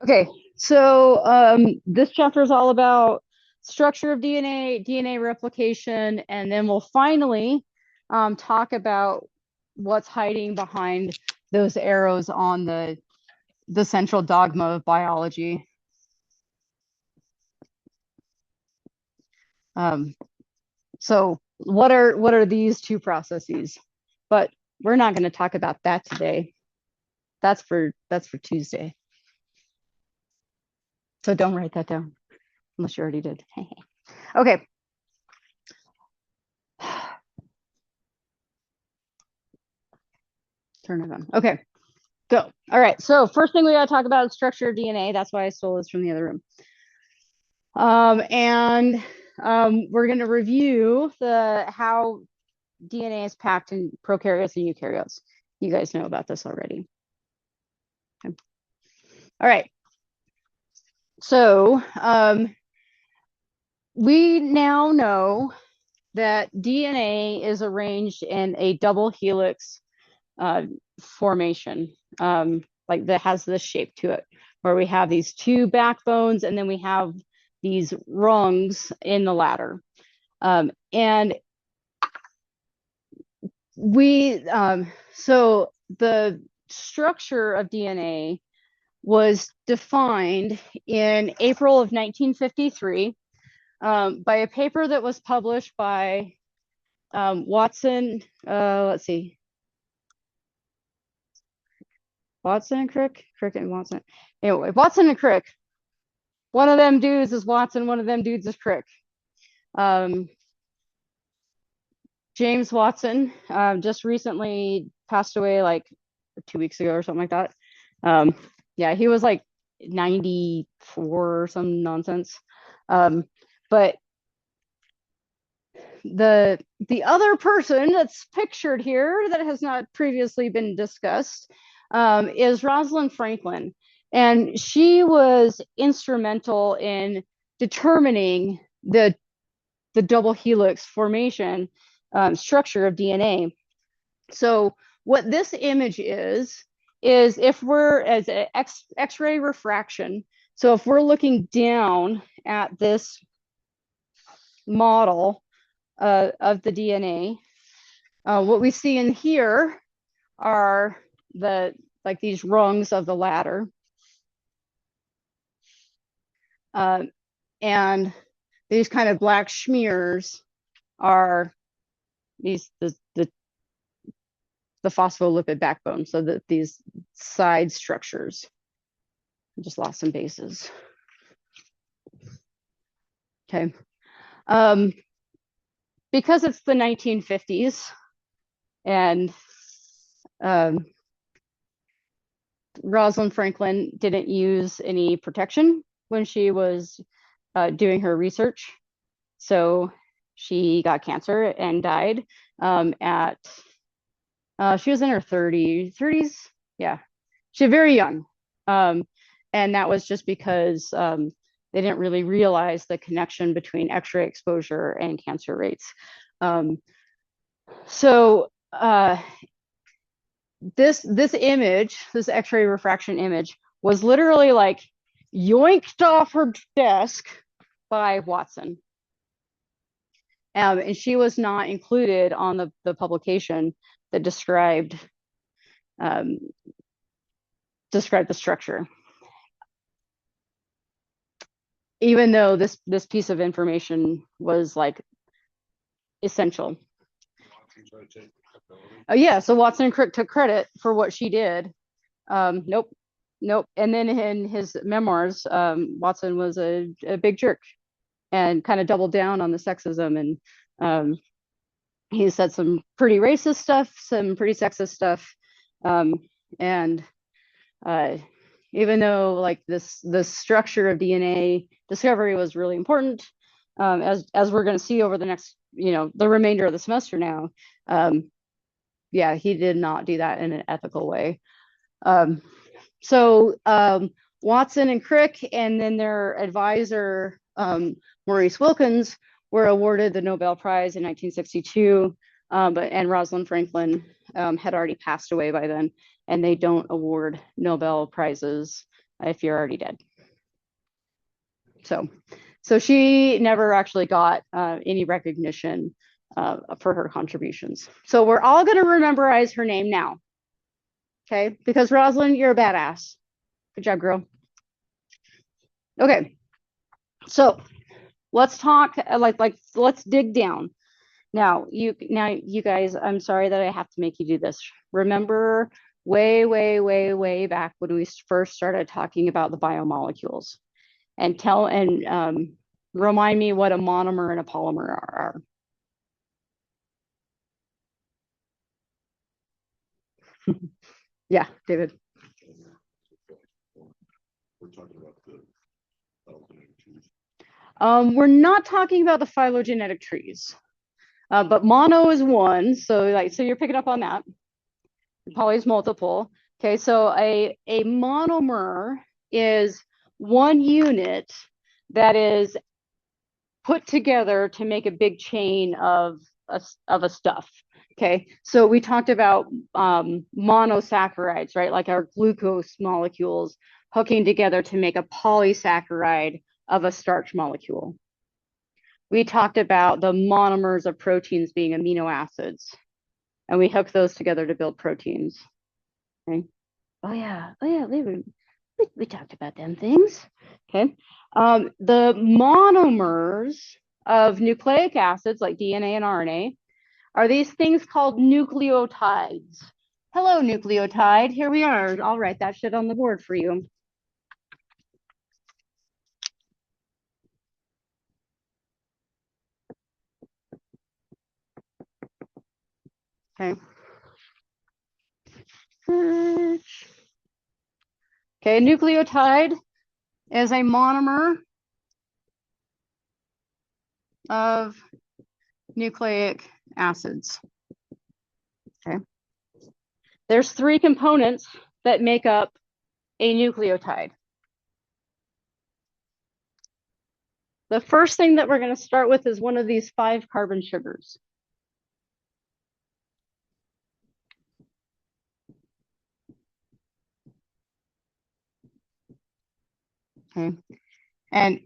Okay, so this chapter is all about structure of DNA, DNA replication, and then we'll finally talk about what's hiding behind those arrows on the central dogma of biology. So what are these two processes? But we're not going to talk about that today. That's for Tuesday. So don't write that down unless you already did. Okay. Turn it on. Okay. Go. All right. So first thing we got to talk about is structure of DNA. That's why I stole this from the other room. We're going to review how DNA is packed in prokaryotes and eukaryotes. You guys know about this already. Okay. All right. So we now know that DNA is arranged in a double helix formation, like that has this shape to it, where we have these two backbones and then we have these rungs in the ladder. And so the structure of DNA was defined in April of 1953 by a paper that was published by Watson. Let's see. Watson and Crick? Crick and Watson. Anyway, Watson and Crick. One of them dudes is Watson, one of them dudes is Crick. James Watson just recently passed away like 2 weeks ago or something like that. Yeah, he was like 94 or some nonsense. But the other person that's pictured here that has not previously been discussed is Rosalind Franklin. And she was instrumental in determining the double helix formation structure of DNA. So what this image is if we're as an X-ray refraction, so if we're looking down at this model of the DNA, what we see in here are these rungs of the ladder. And these kind of black smears are the phospholipid backbone, so that these side structures. I just lost some bases. Okay. Because it's the 1950s and Rosalind Franklin didn't use any protection when she was doing her research. So she got cancer and died she was in her 30s. Yeah, she's very young. And that was just because they didn't really realize the connection between X-ray exposure and cancer rates. This image, this X-ray refraction image, was literally like yoinked off her desk by Watson. And she was not included on the publication that described the structure, even though this piece of information was like essential. Yeah, so Watson and Crick took credit for what she did. Nope. And then in his memoirs, Watson was a big jerk and kind of doubled down on the sexism, and he said some pretty racist stuff, some pretty sexist stuff, and even though like the structure of DNA discovery was really important, as we're going to see over the next, the remainder of the semester now, yeah, he did not do that in an ethical way. So Watson and Crick and then their advisor, Maurice Wilkins, were awarded the Nobel Prize in 1962, and Rosalind Franklin had already passed away by then, and they don't award Nobel Prizes if you're already dead. So she never actually got any recognition for her contributions. So we're all going to rememberize her name now. Okay, because Rosalind, you're a badass. Good job, girl. Okay, so let's talk let's dig down. Now you guys, I'm sorry that I have to make you do this. Remember way back when we first started talking about the biomolecules, and remind me what a monomer and a polymer are. Yeah, David. We're talking about the phylogenetic trees. We're not talking about the phylogenetic trees, but mono is one. So you're picking up on that. Poly is multiple. Okay, so a monomer is one unit that is put together to make a big chain of a stuff. Okay, so we talked about monosaccharides, right? Like our glucose molecules hooking together to make a polysaccharide of a starch molecule. We talked about the monomers of proteins being amino acids, and we hook those together to build proteins. Okay. Oh yeah, we talked about them things. Okay. The monomers of nucleic acids like DNA and RNA are these things called nucleotides. Hello, nucleotide. Here we are. I'll write that shit on the board for you. Okay. Okay, nucleotide is a monomer of nucleic acids. Okay. There's three components that make up a nucleotide. The first thing that we're going to start with is one of these 5 carbon sugars. Okay. And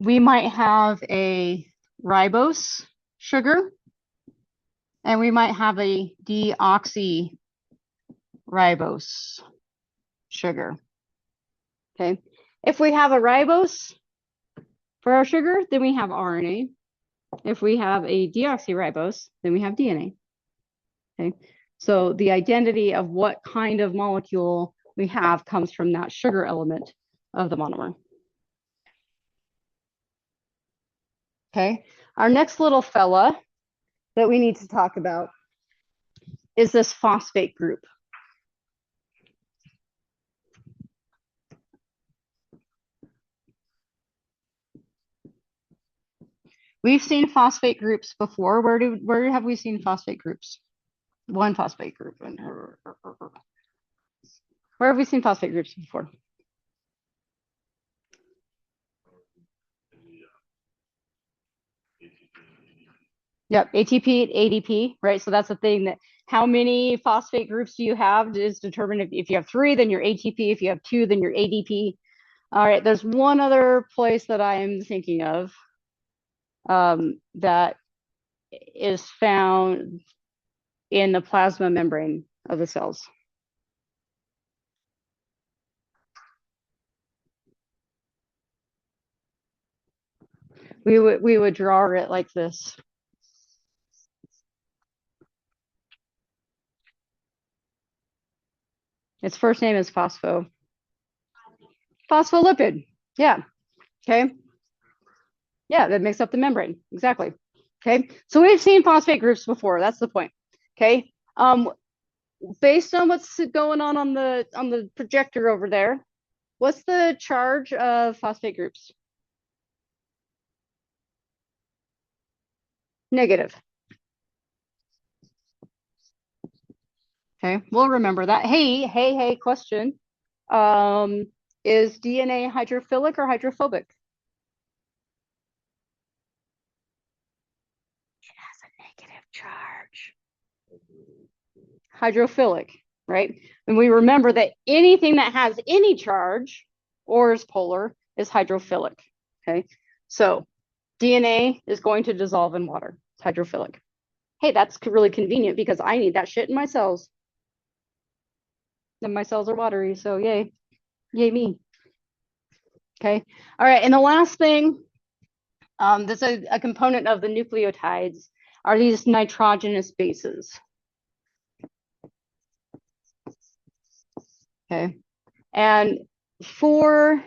we might have a ribose sugar, and we might have a deoxyribose sugar. Okay. If we have a ribose for our sugar, then we have RNA. If we have a deoxyribose, then we have DNA. Okay. So the identity of what kind of molecule we have comes from that sugar element of the monomer. Okay. Our next little fella that we need to talk about is this phosphate group. We've seen phosphate groups before. Where have we seen phosphate groups? One phosphate group. Where have we seen phosphate groups before? Yep, ATP and ADP, right? So that's the thing, that how many phosphate groups do you have is determined. If you have 3, then you're ATP. If you have 2, then you're ADP. All right, there's one other place that I am thinking of that is found in the plasma membrane of the cells. We would draw it like this. Its first name is phospholipid. Yeah. Okay. Yeah, that makes up the membrane. Exactly. Okay. So we've seen phosphate groups before. That's the point. Okay. Based on what's going on the projector over there, what's the charge of phosphate groups? Negative. Okay, we'll remember that. Hey, question. Is DNA hydrophilic or hydrophobic? It has a negative charge. Hydrophilic, right? And we remember that anything that has any charge or is polar is hydrophilic, okay? So DNA is going to dissolve in water. It's hydrophilic. Hey, that's really convenient because I need that shit in my cells. And my cells are watery, so yay. Yay me. Okay. All right. And the last thing, that's a component of the nucleotides, are these nitrogenous bases. Okay. And for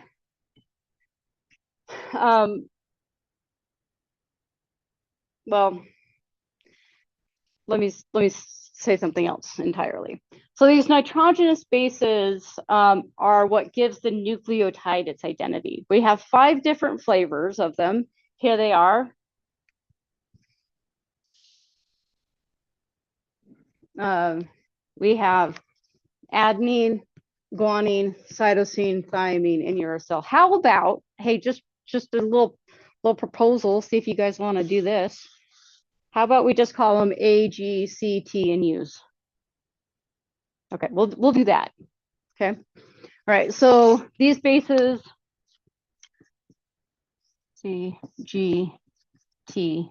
well, let me say something else entirely. So these nitrogenous bases are what gives the nucleotide its identity. We have 5 different flavors of them. Here they are. We have adenine, guanine, cytosine, thymine, and uracil. How about, hey, just a little proposal, see if you guys want to do this. How about we just call them A, G, C, T, and U's? Okay, we'll do that. Okay. All right, so these bases, C, G, T,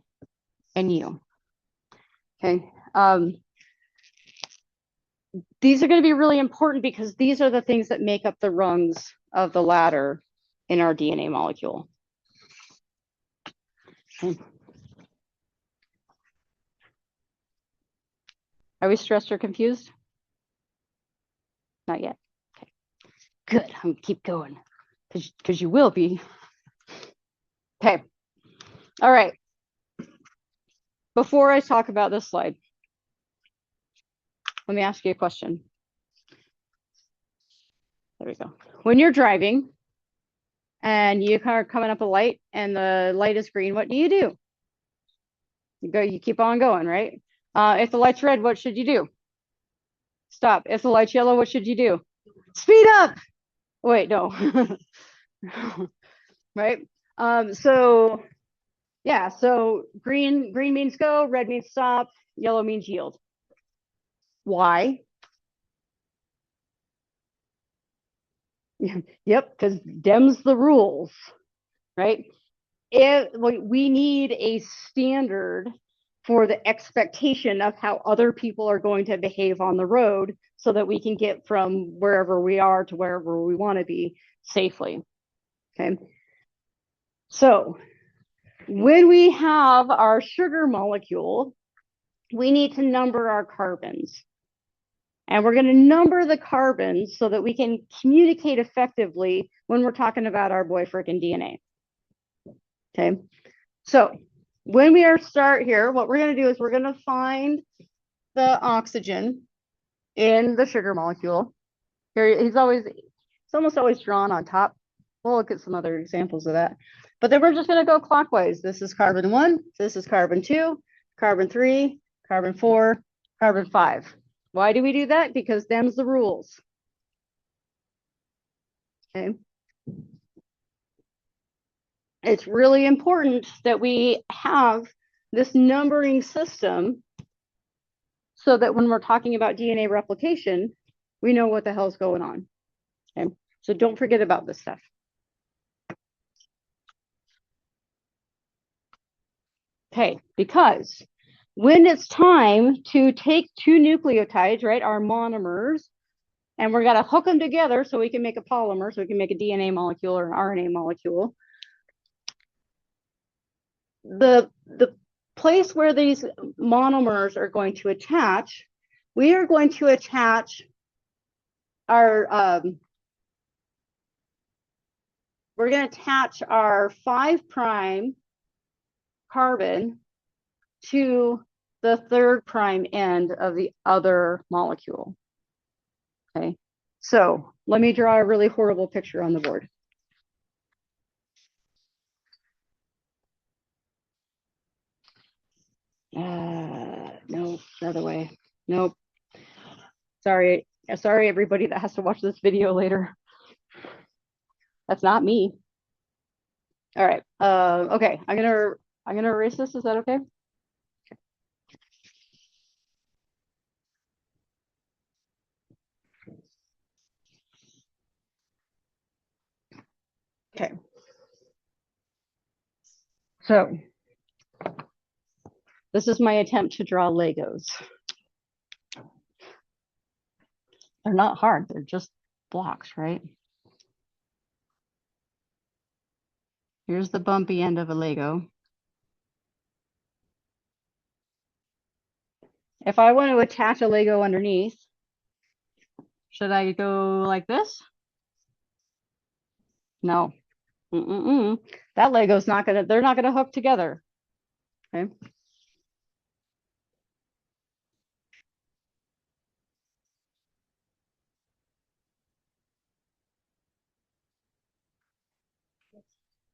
and U. Okay. These are going to be really important because these are the things that make up the rungs of the ladder in our DNA molecule. Okay. Are we stressed or confused? Not yet. Okay. Good. I'm gonna keep going because you will be. Okay. All right. Before I talk about this slide, let me ask you a question. There we go. When you're driving and you are coming up a light and the light is green, what do? You keep on going, right? If the light's red, what should you do? Stop. If the light's yellow, what should you do? Speed up. Wait, no. Right? So yeah, so green means go, red means stop, yellow means yield. Why? Yep, because Dem's the rules, right? We need a standard for the expectation of how other people are going to behave on the road so that we can get from wherever we are to wherever we want to be safely. Okay. So when we have our sugar molecule, we need to number our carbons. And we're going to number the carbons so that we can communicate effectively when we're talking about our boy frickin' DNA. Okay. So when we start here, what we're going to do is we're going to find the oxygen in the sugar molecule. Here, it's almost always drawn on top. We'll look at some other examples of that. But then we're just going to go clockwise. This is carbon 1, this is carbon 2, carbon 3, carbon 4, carbon 5. Why do we do that? Because them's the rules. Okay. It's really important that we have this numbering system so that when we're talking about DNA replication, we know what the hell's going on. Okay. So don't forget about this stuff. Okay, because when it's time to take 2 nucleotides, right, our monomers, and we're going to hook them together so we can make a polymer, so we can make a DNA molecule or an RNA molecule, the place where these monomers are going to attach, we are going to attach our we're going to attach our 5' carbon to the 3' end of the other molecule. Okay, so let me draw a really horrible picture on the board. No, the other way. Nope. Sorry, everybody that has to watch this video later. That's not me. All right. Okay. I'm gonna erase this. Is that okay? Okay. So this is my attempt to draw Legos. They're not hard, they're just blocks, right? Here's the bumpy end of a Lego. If I want to attach a Lego underneath, should I go like this? No. That Lego's not gonna, they're not gonna hook together. Okay.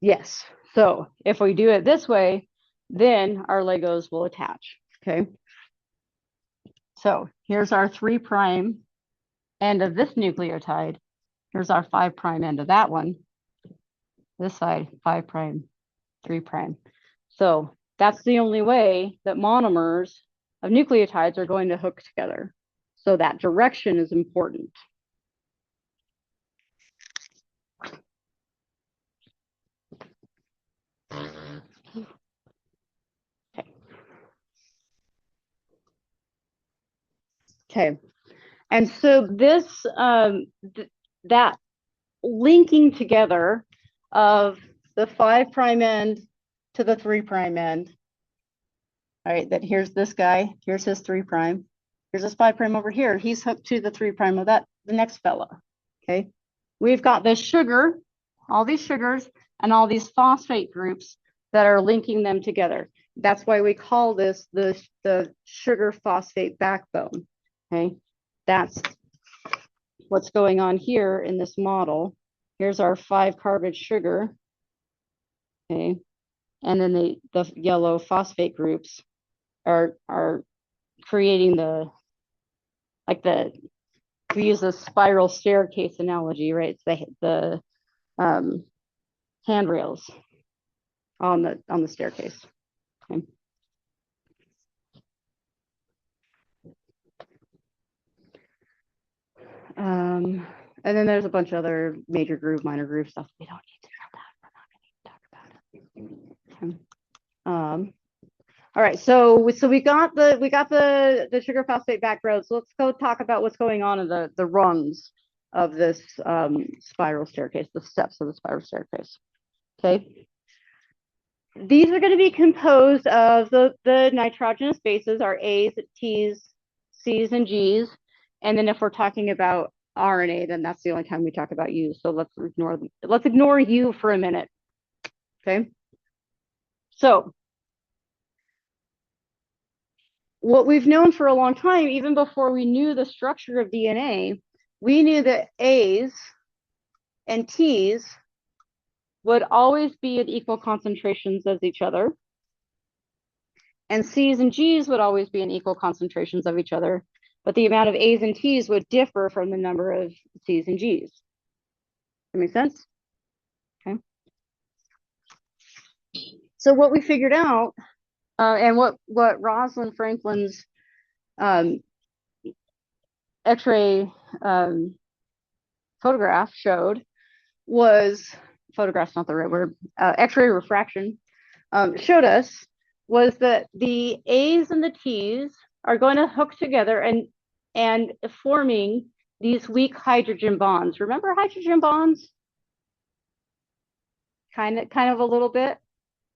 Yes. So if we do it this way, then our Legos will attach. Okay. So here's our 3' end of this nucleotide. Here's our 5' end of that one. This side, 5', 3'. So that's the only way that monomers of nucleotides are going to hook together. So that direction is important. Okay. And so this, that linking together of the 5' end to the 3' end. All right, that here's this guy, here's his 3'. Here's this 5' over here. He's hooked to the 3' of that, the next fella. Okay. We've got this sugar, all these sugars, and all these phosphate groups that are linking them together. That's why we call this the sugar phosphate backbone. Okay. That's what's going on here in this model. Here's our 5-carbon sugar. Okay. And then the yellow phosphate groups are creating we use a spiral staircase analogy, right? It's the handrails on the staircase. Okay. And then there's a bunch of other major groove, minor groove stuff. We don't need to know that. We're not going to talk about it. Okay. All right, so we got the sugar phosphate backbone. So let's go talk about what's going on in the rungs of this spiral staircase, the steps of the spiral staircase. Okay. These are going to be composed of the nitrogenous bases, our A's, T's, C's, and G's. And then if we're talking about RNA, then that's the only time we talk about U. So let's ignore U for a minute. Okay. So what we've known for a long time, even before we knew the structure of DNA, we knew that A's and T's would always be at equal concentrations as each other. And C's and G's would always be in equal concentrations of each other, but the amount of A's and T's would differ from the number of C's and G's. That make sense? Okay. So what we figured out, and what Rosalind Franklin's X-ray photograph showed was, photograph's not the right word, X-ray refraction showed us was that the A's and the T's are going to hook together and forming these weak hydrogen bonds. Remember hydrogen bonds? Kind of a little bit.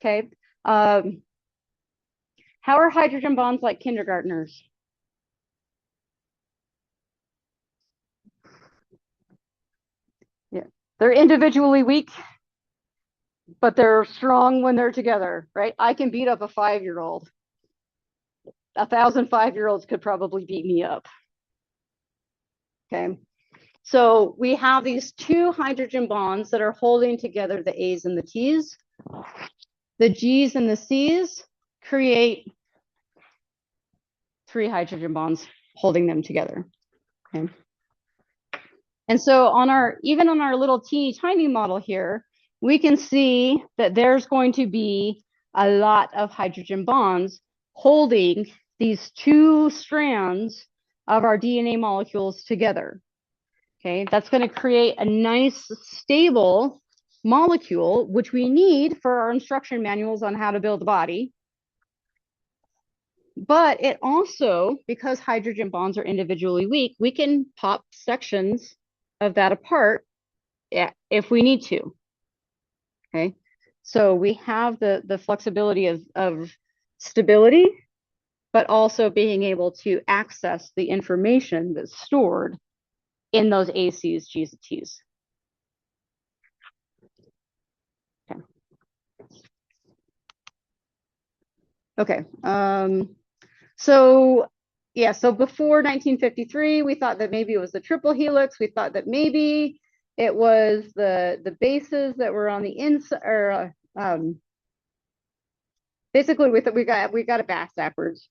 Okay. How are hydrogen bonds like kindergartners? Yeah, they're individually weak, but they're strong when they're together, right? I can beat up a 5-year-old. 1,000 5-year-olds could probably beat me up. Okay. So we have these 2 hydrogen bonds that are holding together the A's and the T's. The G's and the C's create 3 hydrogen bonds holding them together. Okay. And so even on our little teeny tiny model here, we can see that there's going to be a lot of hydrogen bonds holding these 2 strands of our DNA molecules together. Okay, that's going to create a nice, stable molecule, which we need for our instruction manuals on how to build a body. But it also, because hydrogen bonds are individually weak, we can pop sections of that apart if we need to. Okay, so we have the flexibility of stability, but also being able to access the information that's stored in those ACs, Gs, and Ts. Okay. So yeah, so before 1953, we thought that maybe it was the triple helix. We thought that maybe it was the bases that were on the inside, or basically we got it backwards.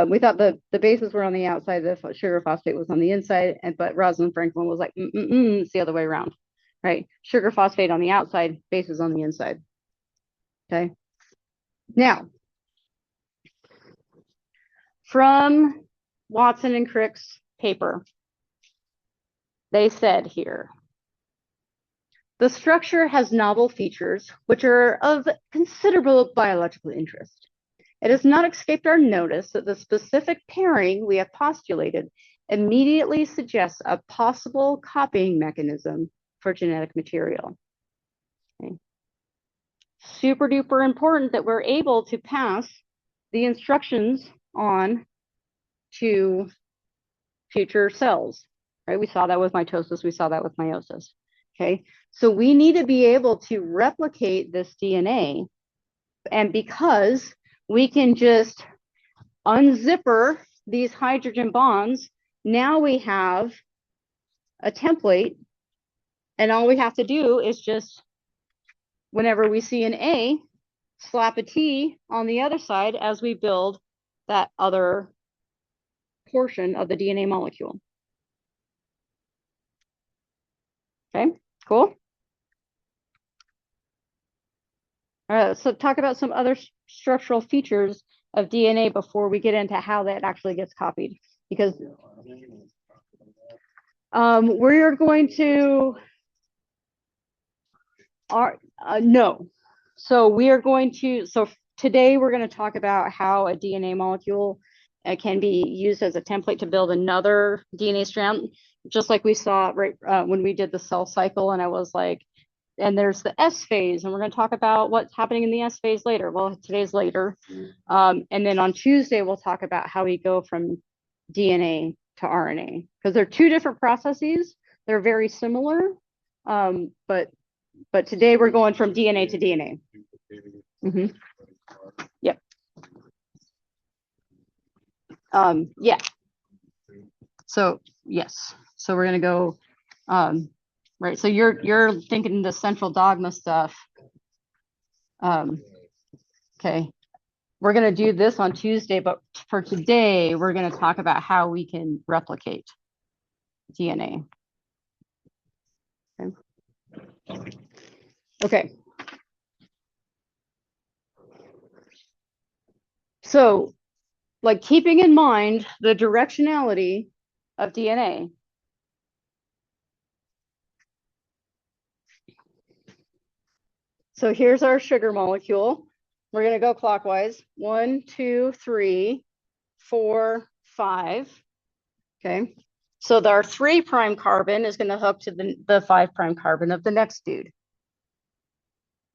We thought the bases were on the outside, the sugar phosphate was on the inside, but Rosalind Franklin was like, it's the other way around, right? Sugar phosphate on the outside, bases on the inside. Okay. Now, from Watson and Crick's paper, they said here, the structure has novel features which are of considerable biological interest. It has not escaped our notice that the specific pairing we have postulated immediately suggests a possible copying mechanism for genetic material. Okay. Super duper important that we're able to pass the instructions on to future cells, right? We saw that with mitosis, we saw that with meiosis. Okay, so we need to be able to replicate this DNA, and because we can just unzipper these hydrogen bonds, now we have a template, and all we have to do is just, whenever we see an A, slap a T on the other side as we build that other portion of the DNA molecule. Okay, cool. All right, so talk about some other structural features of DNA before we get into how that actually gets copied, because we're going to no. So we are going to, so today we're going to talk about how a DNA molecule can be used as a template to build another DNA strand, just like we saw right when we did the cell cycle, and I was like, and there's the S phase, and we're going to talk about what's happening in the S phase later. Well, today's later. And then on Tuesday, we'll talk about how we go from DNA to RNA, because they're two different processes. They're very similar, but today we're going from DNA to DNA. Yep. Yeah. So yes. So we're gonna go, right. So you're thinking the central dogma stuff. Okay. We're gonna do this on Tuesday, but for today, we're gonna talk about how we can replicate DNA. Okay. Okay. So, like, keeping in mind the directionality of DNA. So here's our sugar molecule. We're going to go clockwise. 1, 2, 3, 4, 5. Okay. So our 3' carbon is going to hook to the 5' carbon of the next dude.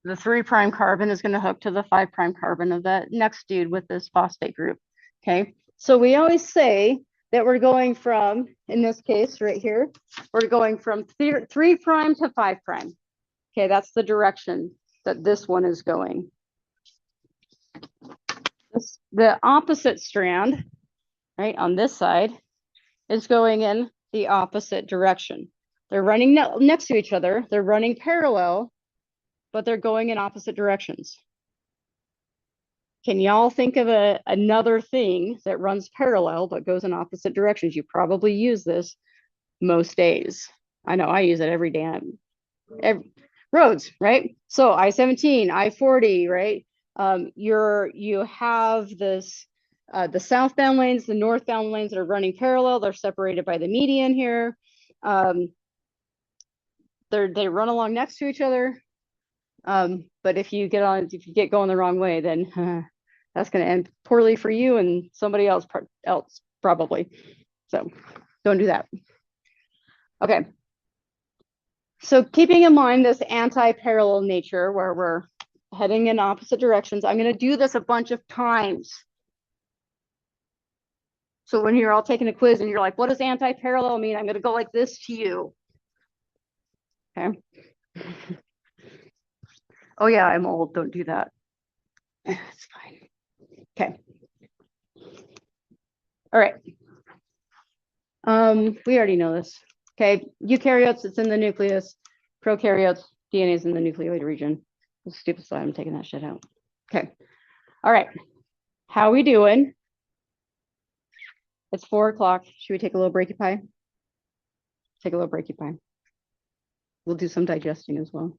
The 3' carbon is going to hook to the 5' carbon of that next dude with this phosphate group. Okay. So we always say that we're going from, in this case right here, we're going from 3' to 5'. Okay, that's the direction that this one is going. The opposite strand, right, on this side is going in the opposite direction. They're running next to each other. They're running parallel, but they're going in opposite directions. Can y'all think of another thing that runs parallel but goes in opposite directions? You probably use this most days. I know I use it every day. Roads, right? So I-17, I-40, right? You have this, the southbound lanes, the northbound lanes that are running parallel. They're separated by the median here. They run along next to each other. But if you get going the wrong way, then that's going to end poorly for you and somebody else probably. So don't do that. Okay. So keeping in mind this anti-parallel nature where we're heading in opposite directions, I'm going to do this a bunch of times. So when you're all taking a quiz and you're like, what does anti-parallel mean? I'm going to go like this to you. Okay. Oh yeah, I'm old. Don't do that. It's fine. Okay. All right. We already know this. Okay. Eukaryotes, it's in the nucleus. Prokaryotes, DNA is in the nucleoid region. Stupid slide. I'm taking that shit out. Okay. All right. How we doing? It's 4 o'clock. Should we take a little breaky pie? Take a little breaky pie. We'll do some digesting as well.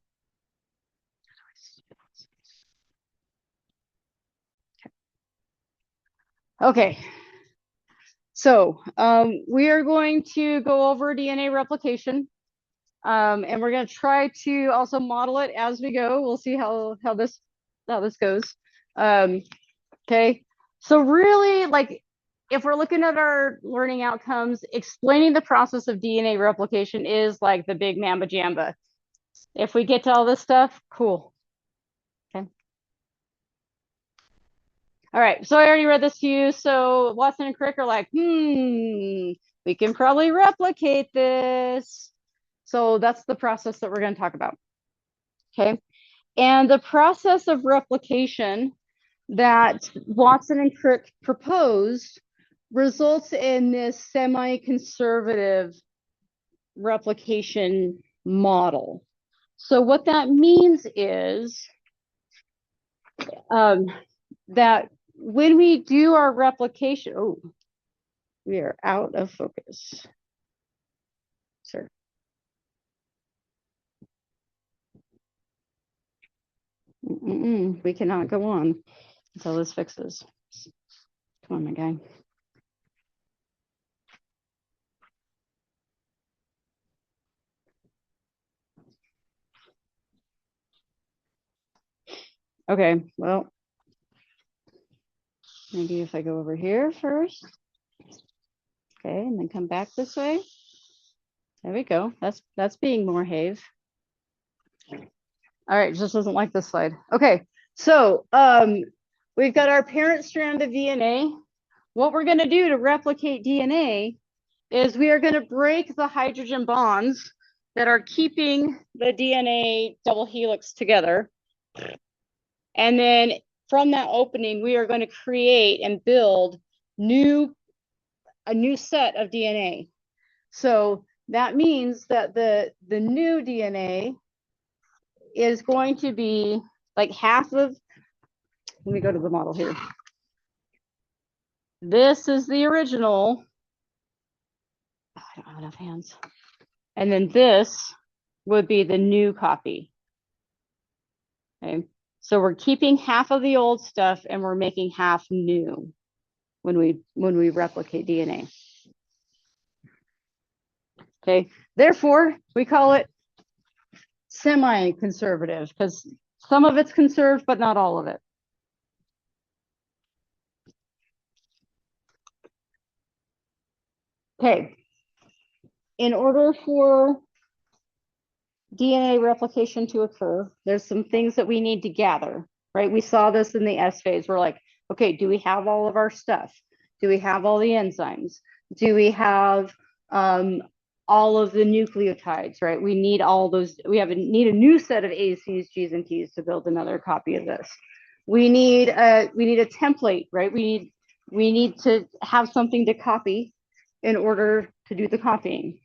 Okay. So we are going to go over DNA replication. And we're going to try to also model it as we go. We'll see how this goes. Okay. So really, like, if we're looking at our learning outcomes, explaining the process of DNA replication is like the big mamba jamba. If we get to all this stuff, cool. Okay. All right. So I already read this to you. So Watson and Crick are like, we can probably replicate this. So that's the process that we're going to talk about. Okay. And the process of replication that Watson and Crick proposed results in this semi-conservative replication model. So what that means is that when we do our replication, we are out of focus. Sir. We cannot go on until this fixes. Come on, my guy. Okay, well, maybe if I go over here first. Okay, and then come back this way. There we go. That's being more Have. All right, just doesn't like this slide. Okay, so we've got our parent strand of DNA. What we're going to do to replicate DNA is we are going to break the hydrogen bonds that are keeping the DNA double helix together. And then from that opening, we are going to create and build a new set of DNA. So that means that the new DNA is going to be like half of, let me go to the model here. This is the original. Oh, I don't have enough hands. And then this would be the new copy. Okay. So we're keeping half of the old stuff and we're making half new when we replicate DNA. Okay. Therefore, we call it semi-conservative because some of it's conserved, but not all of it. Okay. In order for DNA replication to occur, there's some things that we need to gather, right? We saw this in the S phase. We're like, okay, do we have all of our stuff? Do we have all the enzymes? Do we have all of the nucleotides, right? We need all those. We need a new set of A's, C's, G's, and T's to build another copy of this. We need a template, right? We need to have something to copy in order to do the copying.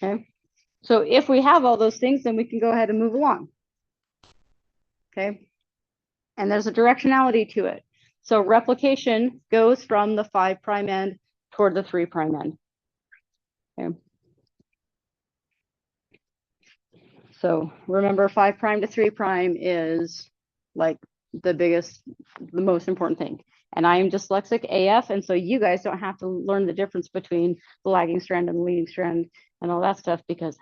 Okay. So if we have all those things, then we can go ahead and move along. Okay. And there's a directionality to it. So replication goes from the 5' end toward the 3' end. Okay. So remember 5' to 3' is like the most important thing. And I am dyslexic AF, and so you guys don't have to learn the difference between the lagging strand and the leading strand and all that stuff because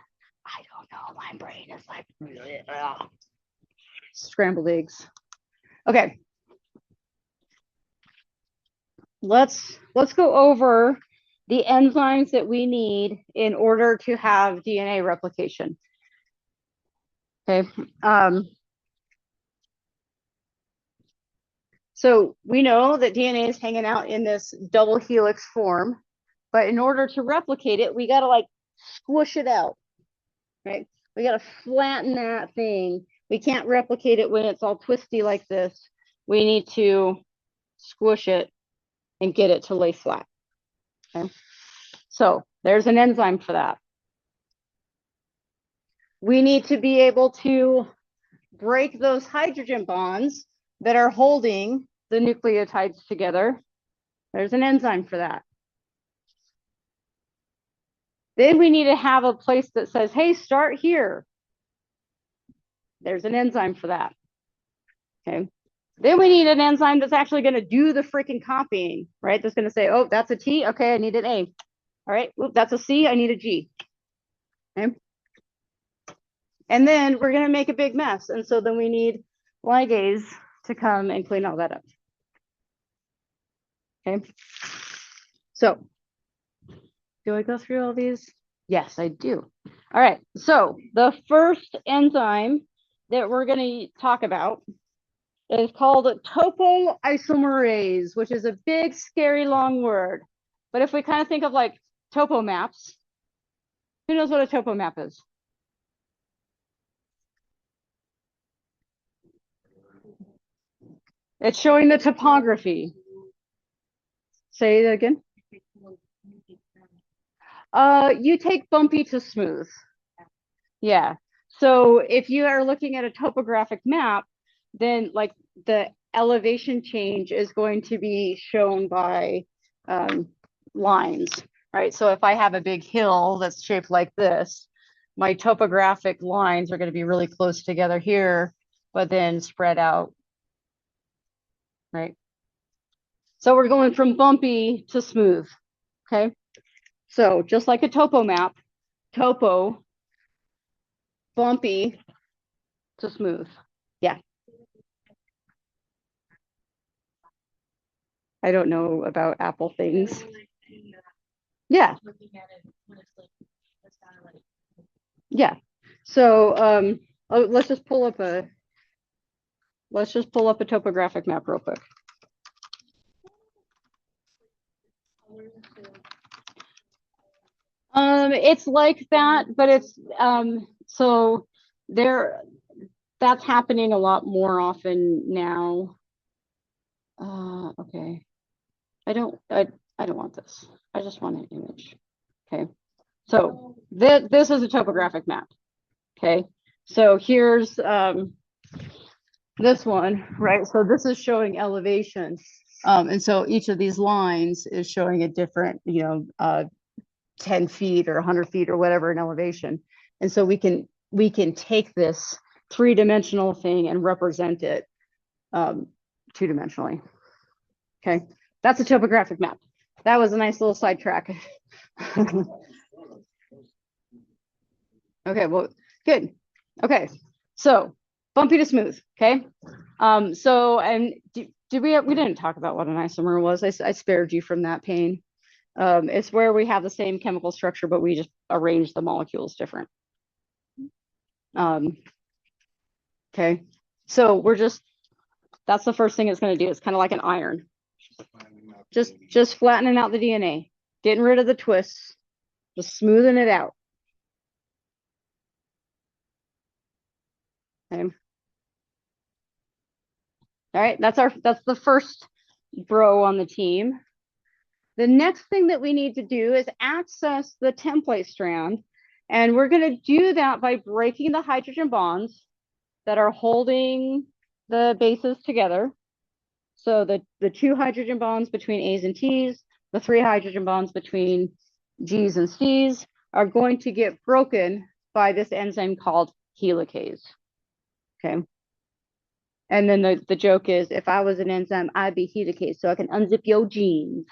I don't know. My brain is like, scrambled eggs. Okay. Let's go over the enzymes that we need in order to have DNA replication. Okay. So we know that DNA is hanging out in this double helix form, but in order to replicate it, we got to like squish it out, right? We got to flatten that thing. We can't replicate it when it's all twisty like this. We need to squish it and get it to lay flat. Okay. So there's an enzyme for that. We need to be able to break those hydrogen bonds that are holding the nucleotides together. There's an enzyme for that. Then we need to have a place that says, hey, start here. There's an enzyme for that. Okay. Then we need an enzyme that's actually going to do the freaking copying, right? That's going to say, oh, that's a T. Okay, I need an A. All right, oop, that's a C. I need a G. Okay. And then we're going to make a big mess. And so then we need ligase to come and clean all that up. Okay. So do I go through all these? Yes, I do. All right. So the first enzyme that we're going to talk about is called topoisomerase, which is a big, scary, long word. But if we kind of think of like topo maps, who knows what a topo map is? It's showing the topography. Say it again. You take bumpy to smooth. Yeah. So if you are looking at a topographic map, then like the elevation change is going to be shown by lines, right? So if I have a big hill that's shaped like this, my topographic lines are going to be really close together here, but then spread out, right? So we're going from bumpy to smooth, okay? So just like a topo map, topo, bumpy to smooth. Yeah. I don't know about Apple things. Yeah. Yeah. So let's just pull up a topographic map real quick. It's like that, but it's so that's happening a lot more often now. Okay. I don't want this. I just want an image. Okay. So this is a topographic map. Okay. So here's this one, right? So this is showing elevation. And so each of these lines is showing a different, 10 feet or 100 feet or whatever in elevation. And so we can take this three-dimensional thing and represent it two-dimensionally. Okay, that's a topographic map. That was a nice little sidetrack. Okay, well, good. Okay, so bumpy to smooth. Okay, so and did we didn't talk about what an isomer was. I spared you from that pain. It's where we have the same chemical structure, but we just arrange the molecules different. Okay, so that's the first thing it's going to do. It's kind of like an iron. Just flattening out the DNA, getting rid of the twists, just smoothing it out. Okay. All right, that's the first bro on the team. The next thing that we need to do is access the template strand, and we're going to do that by breaking the hydrogen bonds that are holding the bases together. So the 2 hydrogen bonds between A's and T's, the 3 hydrogen bonds between G's and C's are going to get broken by this enzyme called helicase. Okay. And then the joke is, if I was an enzyme, I'd be helicase, so I can unzip your genes.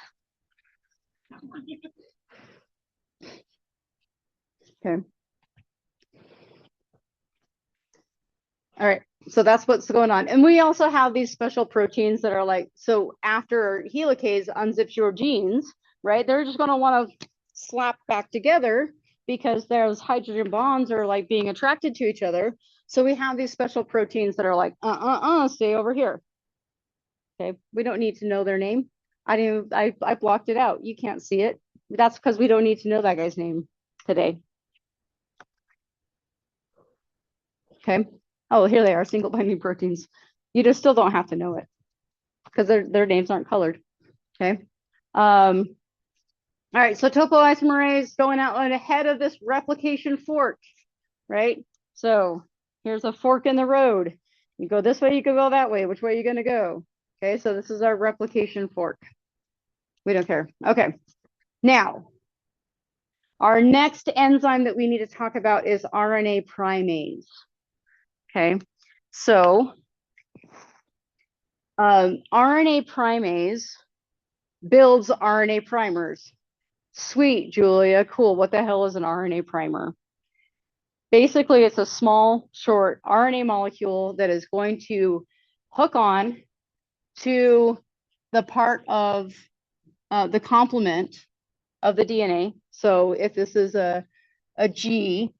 Okay. All right. So that's what's going on. And we also have these special proteins that are like, so after helicase unzips your genes, right? They're just going to want to slap back together because those hydrogen bonds are like being attracted to each other. So we have these special proteins that are like, stay over here. Okay, we don't need to know their name. I blocked it out. You can't see it. That's because we don't need to know that guy's name today. Okay. Oh, here they are, single binding proteins. You just still don't have to know it because their names aren't colored. Okay. All right, so topoisomerase going out ahead of this replication fork, right? So here's a fork in the road. You go this way, you can go that way. Which way are you going to go? Okay, so this is our replication fork. We don't care. Okay. Now, our next enzyme that we need to talk about is RNA primase. Okay, so RNA primase builds RNA primers. Sweet, Julia, cool. What the hell is an RNA primer? Basically, it's a small, short RNA molecule that is going to hook on to the part of the complement of the DNA. So if this is a G,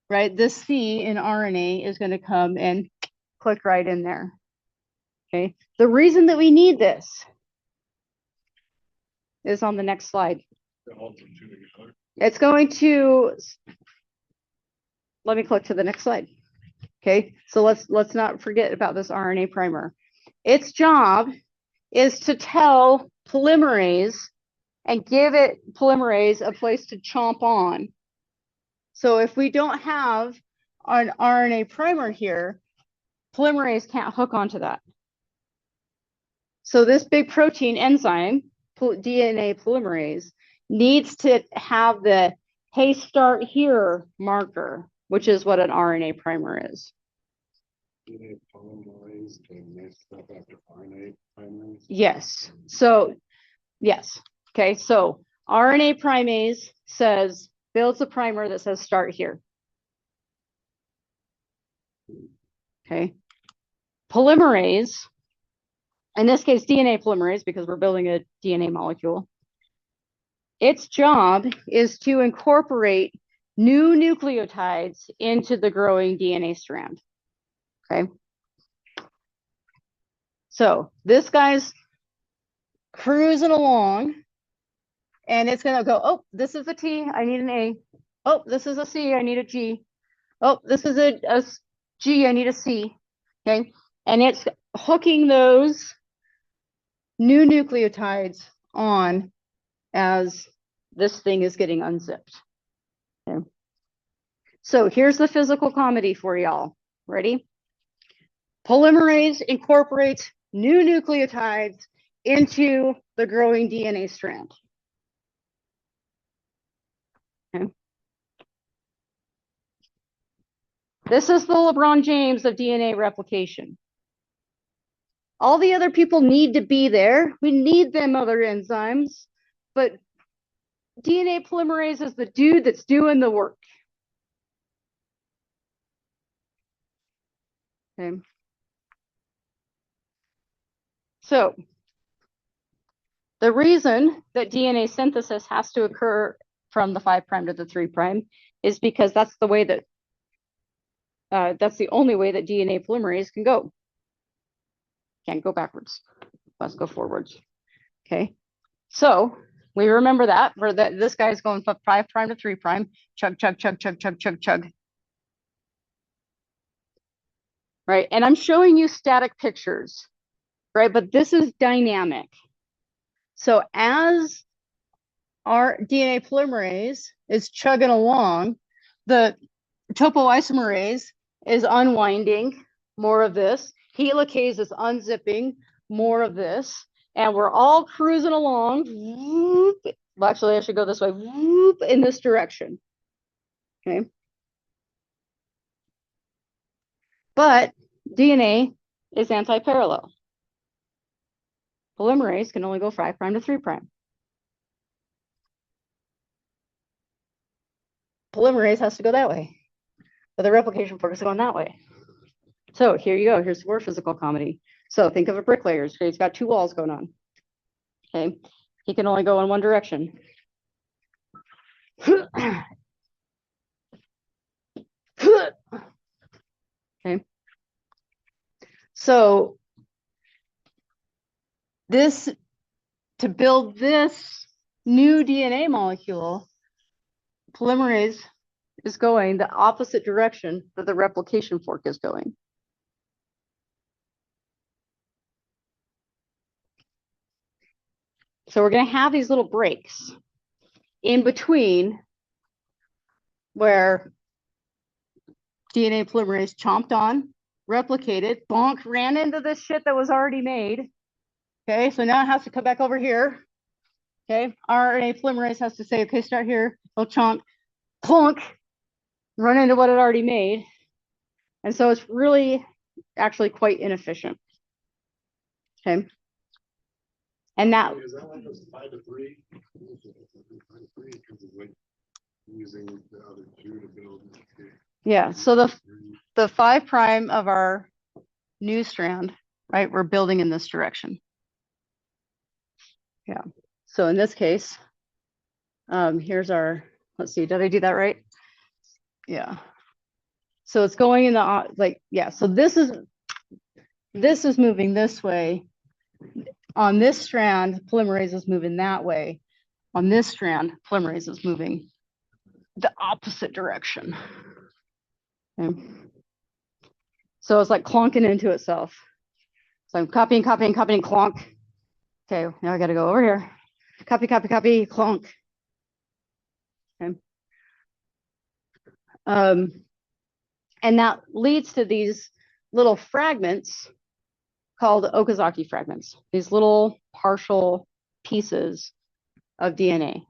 right, this C in RNA is going to come and click right in there. Okay. The reason that we need this is on the next slide. It's going to, let me click to the next slide. Okay, so let's not forget about this RNA primer. Its job is to tell polymerase and give it polymerase a place to chomp on. So if we don't have an RNA primer here, polymerase can't hook onto that. So this big protein enzyme, DNA polymerase, needs to have the hey, start here marker, which is what an RNA primer is. DNA polymerase can make stuff after RNA primase? Yes. So, yes. Okay. So RNA primase says, builds a primer that says start here. Okay. Polymerase, in this case, DNA polymerase, because we're building a DNA molecule, its job is to incorporate new nucleotides into the growing DNA strand. Okay. So this guy's cruising along and it's going to go, oh, this is a T, I need an A. Oh, this is a C, I need a G. Oh, this is a G, I need a C. Okay. And it's hooking those new nucleotides on as this thing is getting unzipped. Okay. So here's the physical comedy for y'all. Ready? Polymerase incorporates new nucleotides into the growing DNA strand. Okay. This is the LeBron James of DNA replication. All the other people need to be there. We need them other enzymes, but DNA polymerase is the dude that's doing the work. Okay. So the reason that DNA synthesis has to occur from the 5' to the 3' is because that's the way that that's the only way that DNA polymerase can go. Can't go backwards. Let's go forwards. Okay. So we remember that for that this guy's going from 5' to 3', chug, chug, chug, chug, chug, chug, chug. Right. And I'm showing you static pictures, right? But this is dynamic. So as our DNA polymerase is chugging along, the topoisomerase is unwinding more of this. Helicase is unzipping more of this. And we're all cruising along. Whoop. Well, actually, I should go this way. Whoop, in this direction. Okay. But DNA is anti-parallel. Polymerase can only go 5' to 3'. Polymerase has to go that way. But the replication fork is going that way. So here you go. Here's more physical comedy. So think of a bricklayer. Okay, he's got two walls going on. Okay, he can only go in one direction. Okay, so this, to build this new DNA molecule, polymerase is going the opposite direction that the replication fork is going. So we're going to have these little breaks in between where DNA polymerase chomped on, replicated, bonk, ran into this shit that was already made. Okay, so now it has to come back over here. Okay, RNA polymerase has to say, okay, start here, go chomp, clunk, run into what it already made. And so it's really actually quite inefficient. Okay. And that Is that like a 5 to 3? 5 to 3 because of like using the other two to build. Yeah, so the 5' of our new strand, right, we're building in this direction. Yeah, so in this case, here's our, let's see, did I do that right? Yeah. So it's going in the, like, yeah, so this is moving this way. On this strand, polymerase is moving that way. On this strand, polymerase is moving the opposite direction. Okay. So it's like clonking into itself. So I'm copying, clonk. Okay, now I got to go over here. Copy, clonk. Okay. And that leads to these little fragments called Okazaki fragments, these little partial pieces of DNA.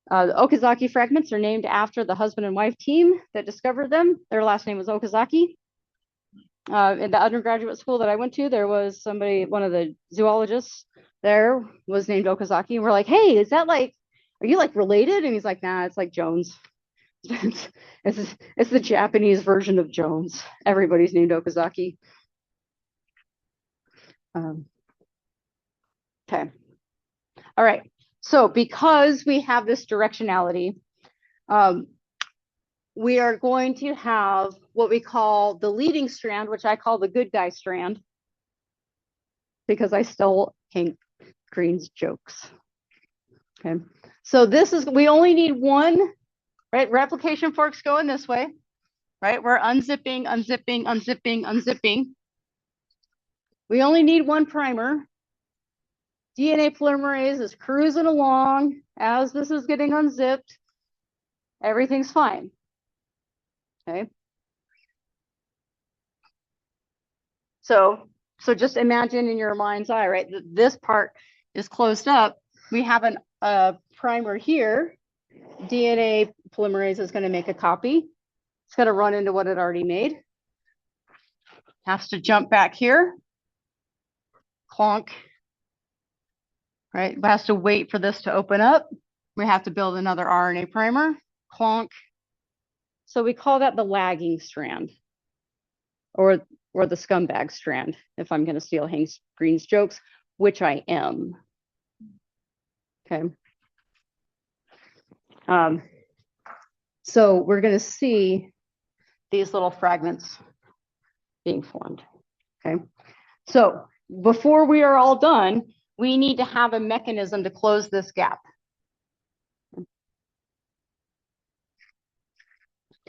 The Okazaki fragments are named after the husband and wife team that discovered them. Their last name was Okazaki. In the undergraduate school that I went to, there was somebody, one of the zoologists there was named Okazaki. And we're like, hey, is that like, are you like related? And he's like, nah, it's like Jones. It's the Japanese version of Jones. Everybody's named Okazaki. Okay. All right. So because we have this directionality, we are going to have what we call the leading strand, which I call the good guy strand, because I stole Hank Green's jokes. Okay. So this is, we only need one, right? Replication forks going this way, right? We're unzipping, unzipping, unzipping, unzipping. We only need one primer. DNA polymerase is cruising along as this is getting unzipped. Everything's fine. Okay. So just imagine in your mind's eye, right? This part is closed up. We have a primer here. DNA polymerase is going to make a copy. It's going to run into what it already made. Has to jump back here. Clonk. Right? It has to wait for this to open up. We have to build another RNA primer. Clonk. So we call that the lagging strand, or the scumbag strand, if I'm going to steal Hank Green's jokes, which I am. Okay. So we're going to see these little fragments being formed. Okay. So before we are all done, we need to have a mechanism to close this gap.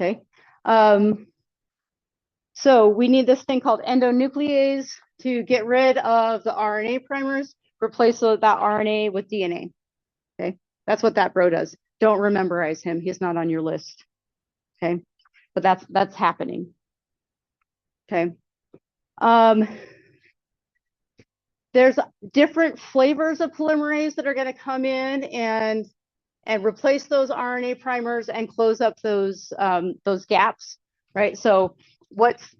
Okay. So we need this thing called endonuclease to get rid of the RNA primers, replace that RNA with DNA. Okay. That's what that bro does. Don't rememberize him. He's not on your list. Okay. But that's happening. Okay. There's different flavors of polymerase that are going to come in and replace those RNA primers and close up those gaps, right? So what's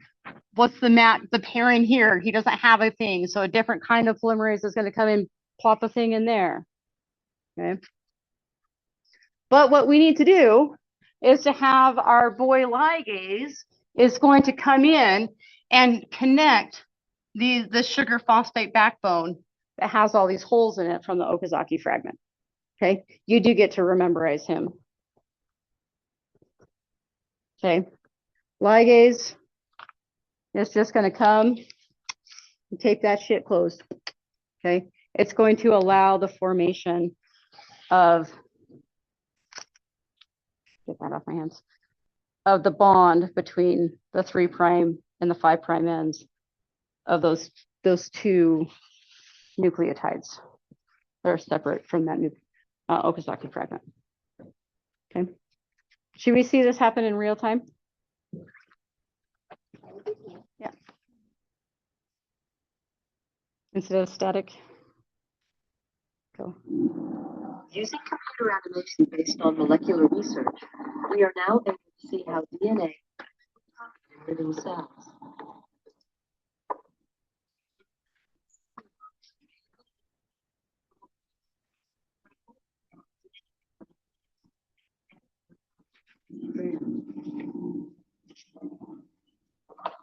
the pairing here? He doesn't have a thing, so a different kind of polymerase is going to come in, plop a thing in there. Okay. But what we need to do is to have our boy ligase is going to come in and connect the sugar phosphate backbone that has all these holes in it from the Okazaki fragment. Okay, you do get to rememberize him. Okay, ligase is just going to come and tape that shit closed. Okay, it's going to allow the formation of, get that off my hands, of the bond between the 3' and the 5' ends of those two nucleotides that are separate from that Okazaki fragment. Okay, should we see this happen in real time? Yeah. Instead of static. Go. Using computer animation based on molecular research, we are now able to see how DNA in living cells.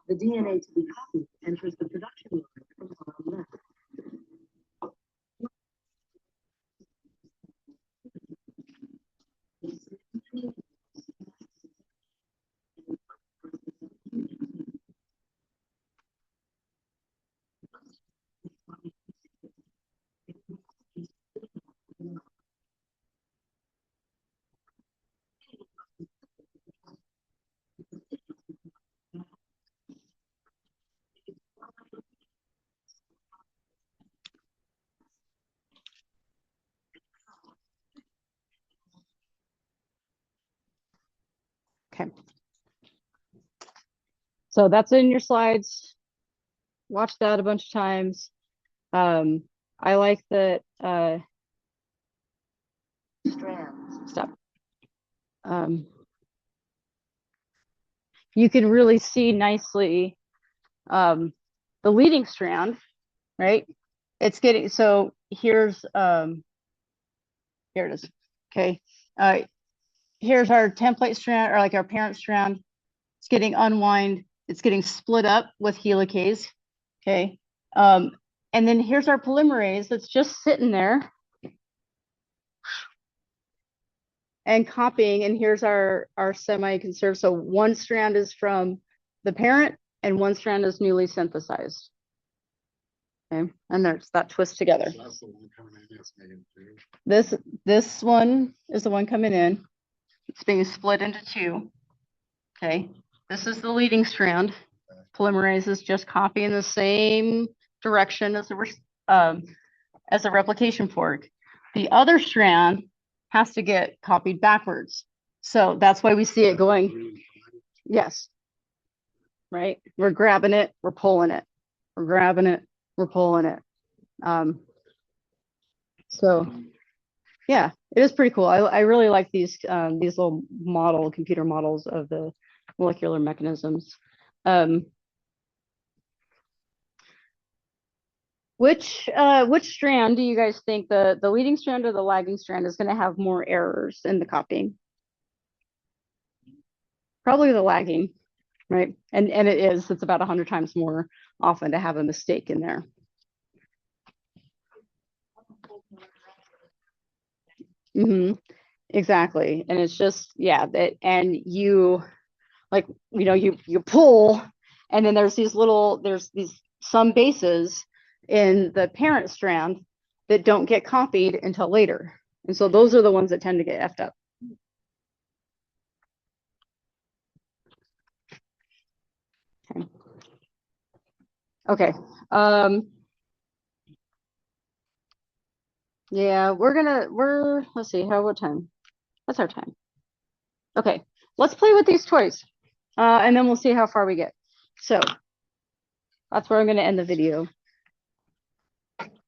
The DNA to be copied enters the production line from bottom left. Okay. So that's in your slides. Watch that a bunch of times. I like that. Strands. Stop. You can really see nicely the leading strand, right? It's getting, so here's here it is. Okay. Here's our template strand, or like our parent strand. It's getting unwind. It's getting split up with helicase. Okay. And then here's our polymerase that's just sitting there and copying. And here's our semi-conserved. So one strand is from the parent and one strand is newly synthesized. Okay. And there's that twist together. So that's the one coming in, it's making two. This one is the one coming in. It's being split into two. Okay. This is the leading strand. Polymerase is just copying the same direction as a replication fork. The other strand has to get copied backwards. So that's why we see it going. Yes. Right. We're grabbing it. We're pulling it. We're grabbing it. We're pulling it. So yeah, it is pretty cool. I really like these little computer models of the molecular mechanisms. Which strand do you guys think, the leading strand or the lagging strand, is going to have more errors in the copying? Probably the lagging, right? And it is. It's about 100 times more often to have a mistake in there. Exactly. And it's just, yeah, that, and you, like, you pull, and then there's some bases in the parent strand that don't get copied until later. And so those are the ones that tend to get effed up. Okay. Yeah, let's see, what time? What's our time? Okay, let's play with these toys. And then we'll see how far we get. So that's where I'm going to end the video.